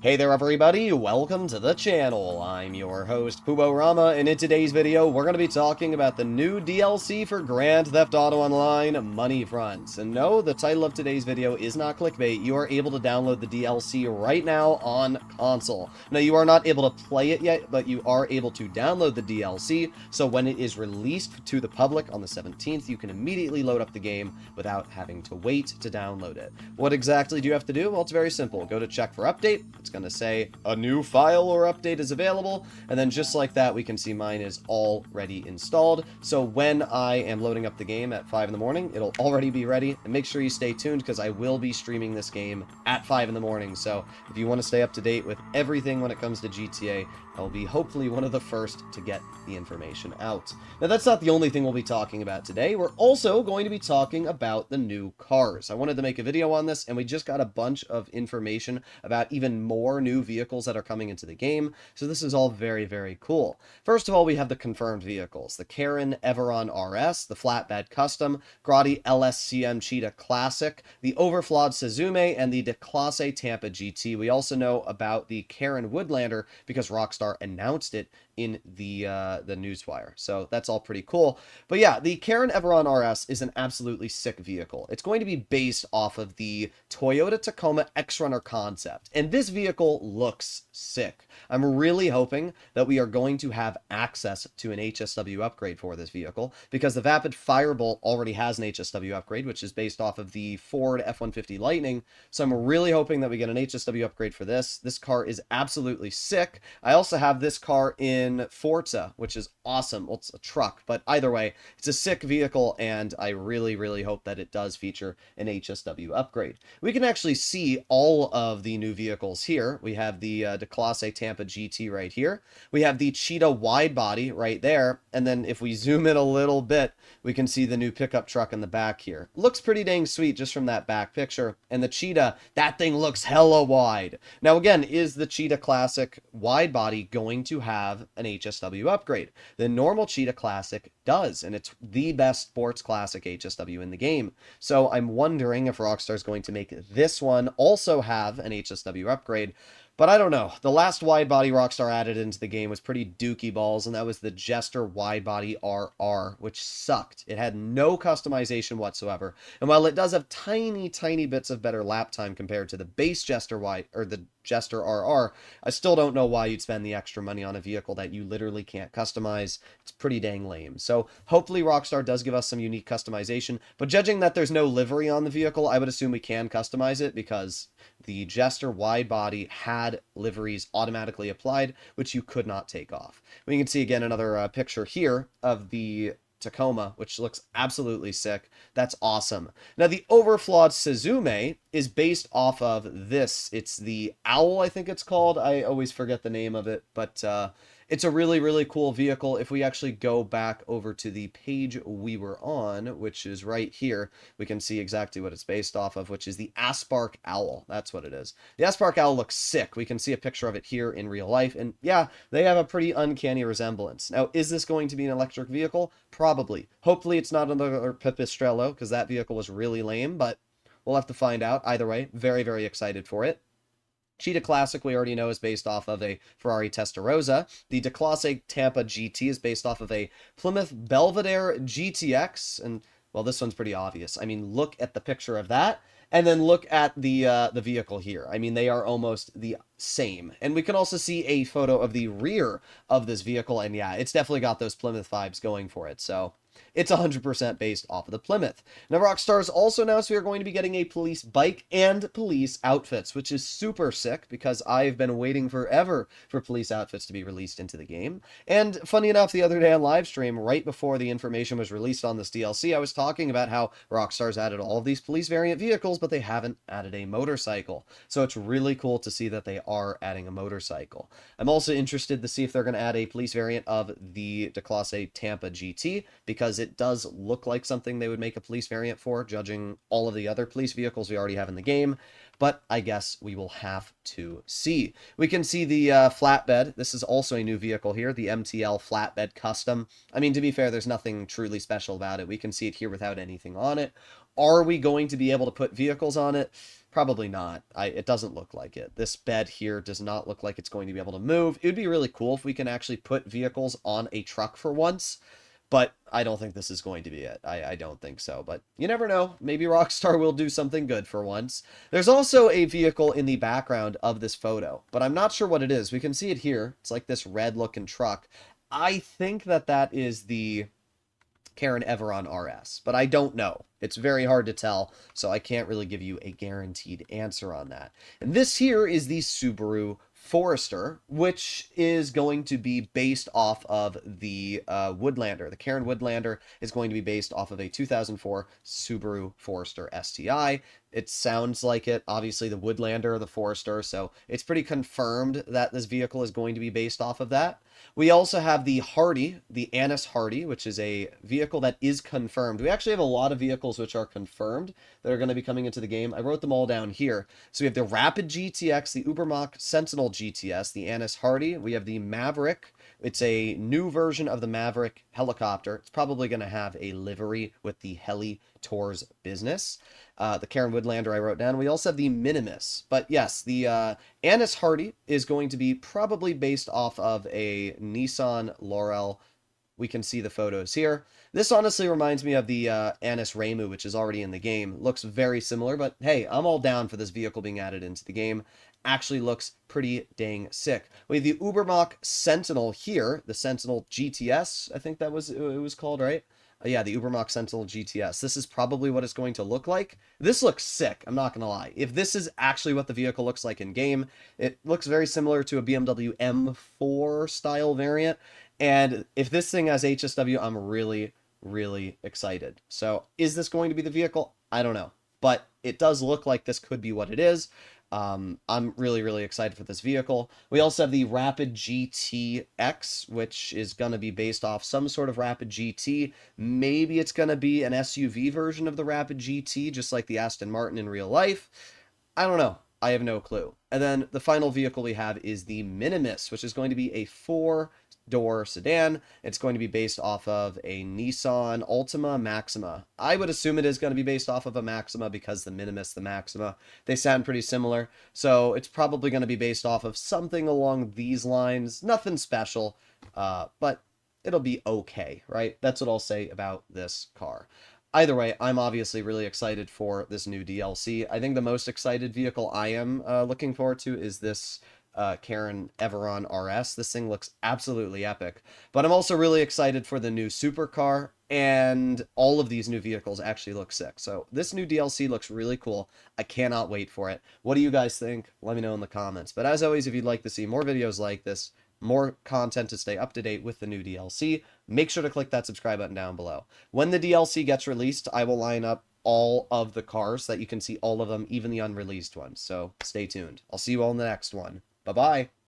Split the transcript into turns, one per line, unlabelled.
Hey there everybody, welcome to the channel. I'm your host, Puborama, and in today's video, we're going to be talking about the new DLC for Grand Theft Auto Online, Money Fronts. And no, the title of today's video is not clickbait. You are able to download the DLC right now on console. Now, you are not able to play it yet, but you are able to download the DLC, so when it is released to the public on the 17th, you can immediately load up the game without having to wait to download it. What exactly do you have to do? Well, it's very simple. Go to check for update. It's going to say a new file or update is available, and then just like that, we can see mine is already installed. So when I am loading up the game at 5 in the morning, it'll already be ready. And make sure you stay tuned because I will be streaming this game at 5 in the morning. So if you want to stay up to date with everything when it comes to GTA, I'll be hopefully one of the first to get the information out. Now, that's not the only thing we'll be talking about today. We're also going to be talking about the new cars. I wanted to make a video on this, and we just got a bunch of information about even more new vehicles that are coming into the game, so this is all very, very cool. First of all, we have the confirmed vehicles. The Karin Everon RS, the Flatbed Custom, Grotti LSCM Cheetah Classic, the Overflawed Suzume, and the Declasse Tampa GT. We also know about the Karin Woodlander because Rockstar announced it in the newswire. So that's all pretty cool. But yeah, the Karin Everon RS is an absolutely sick vehicle. It's going to be based off of the Toyota Tacoma X-Runner concept. And this vehicle looks sick. I'm really hoping that we are going to have access to an HSW upgrade for this vehicle because the Vapid Firebolt already has an HSW upgrade, which is based off of the Ford F-150 Lightning. So I'm really hoping that we get an HSW upgrade for this. This car is absolutely sick. I also have this car in Forza, which is awesome. Well, it's a truck, but either way, it's a sick vehicle, and I really, really hope that it does feature an HSW upgrade. We can actually see all of the new vehicles here. We have the Declasse Tampa GT right here. We have the Cheetah wide body right there, and then if we zoom in a little bit, we can see the new pickup truck in the back here. Looks pretty dang sweet just from that back picture, and the Cheetah, that thing looks hella wide. Now again, is the Cheetah Classic wide body going to have an HSW upgrade? The normal Cheetah Classic does, and it's the best sports classic HSW in the game. So I'm wondering if Rockstar is going to make this one also have an HSW upgrade. But I don't know. The last wide body Rockstar added into the game was pretty dookie balls, and that was the Jester wide body RR, which sucked. It had no customization whatsoever. And while it does have tiny, tiny bits of better lap time compared to the base Jester wide, or the Jester RR, I still don't know why you'd spend the extra money on a vehicle that you literally can't customize. It's pretty dang lame. So hopefully Rockstar does give us some unique customization, but judging that there's no livery on the vehicle, I would assume we can customize it because the Jester wide body had liveries automatically applied, which you could not take off. We can see again another picture here of the Tacoma, which looks absolutely sick. That's awesome. Now, the Overflawed Suzume is based off of this. It's the Owl, I think it's called. I always forget the name of it, but it's a really, really cool vehicle. If we actually go back over to the page we were on, which is right here, we can see exactly what it's based off of, which is the Aspark Owl. That's what it is. The Aspark Owl looks sick. We can see a picture of it here in real life, and yeah, they have a pretty uncanny resemblance. Now, is this going to be an electric vehicle? Probably. Hopefully it's not another Pipistrello, because that vehicle was really lame, but we'll have to find out. Either way, very, very excited for it. Cheetah Classic, we already know, is based off of a Ferrari Testarossa. The Declasse Tampa GT is based off of a Plymouth Belvedere GTX, and, well, this one's pretty obvious. I mean, look at the picture of that, and then look at the vehicle here. I mean, they are almost the same. And we can also see a photo of the rear of this vehicle, and yeah, it's definitely got those Plymouth vibes going for it, so it's 100% based off of the Plymouth. Now, Rockstar has also announced we are going to be getting a police bike and police outfits, which is super sick because I've been waiting forever for police outfits to be released into the game. And funny enough, the other day on live stream, right before the information was released on this DLC, I was talking about how Rockstar's added all of these police variant vehicles, but they haven't added a motorcycle. So it's really cool to see that they are adding a motorcycle. I'm also interested to see if they're going to add a police variant of the Declasse Tampa GT because it does look like something they would make a police variant for, judging all of the other police vehicles we already have in the game. But I guess we will have to see. We can see the flatbed. This is also a new vehicle here, the MTL Flatbed Custom. I mean, to be fair, there's nothing truly special about it. We can see it here without anything on it. Are we going to be able to put vehicles on it? Probably not. It doesn't look like it. This bed here does not look like it's going to be able to move. It would be really cool if we can actually put vehicles on a truck for once, but I don't think this is going to be it. I don't think so, but you never know. Maybe Rockstar will do something good for once. There's also a vehicle in the background of this photo, but I'm not sure what it is. We can see it here. It's like this red-looking truck. I think that is the Karin Everon RS, but I don't know. It's very hard to tell, so I can't really give you a guaranteed answer on that. And this here is the Subaru Forester, which is going to be based off of the Woodlander. The Karin Woodlander is going to be based off of a 2004 Subaru Forester STI. It sounds like it. Obviously, the Woodlander, the Forester, so it's pretty confirmed that this vehicle is going to be based off of that. We also have the Hardy, the Annis Hardy, which is a vehicle that is confirmed. We actually have a lot of vehicles which are confirmed that are going to be coming into the game. I wrote them all down here. So we have the Rapid GTX, the Ubermacht Sentinel GTS, the Annis Hardy. We have the Maverick. It's a new version of the Maverick helicopter. It's probably going to have a livery with the Heli Tours business. The Karin Woodlander I wrote down. We also have the Minimus. But yes, the Annis Hardy is going to be probably based off of a Nissan Laurel. We can see the photos here. This honestly reminds me of the Annis Remu, which is already in the game. Looks very similar, but hey, I'm all down for this vehicle being added into the game. Actually looks pretty dang sick. We have the Ubermacht Sentinel here, the Sentinel GTS, I think that was it was called, right? Yeah, the Ubermacht Sentinel GTS. This is probably what it's going to look like. This looks sick, I'm not going to lie. If this is actually what the vehicle looks like in game, it looks very similar to a BMW M4 style variant. And if this thing has HSW, I'm really, really excited. So is this going to be the vehicle? I don't know. But it does look like this could be what it is. I'm really, really excited for this vehicle. We also have the Rapid GTX, which is going to be based off some sort of Rapid GT. Maybe it's going to be an SUV version of the Rapid GT, just like the Aston Martin in real life. I don't know. I have no clue. And then the final vehicle we have is the Minimus, which is going to be a four-door sedan. It's going to be based off of a Nissan Altima Maxima. I would assume it is going to be based off of a Maxima because the Minimus, the Maxima, they sound pretty similar. So it's probably going to be based off of something along these lines. Nothing special, but it'll be okay, right? That's what I'll say about this car. Either way, I'm obviously really excited for this new DLC. I think the most excited vehicle I am looking forward to is this Karin Everon RS. This thing looks absolutely epic. But I'm also really excited for the new supercar, and all of these new vehicles actually look sick. So this new DLC looks really cool. I cannot wait for it. What do you guys think? Let me know in the comments. But as always, if you'd like to see more videos like this, more content to stay up to date with the new DLC, make sure to click that subscribe button down below. When the DLC gets released, I will line up all of the cars so that you can see all of them, even the unreleased ones. So stay tuned. I'll see you all in the next one. Bye-bye.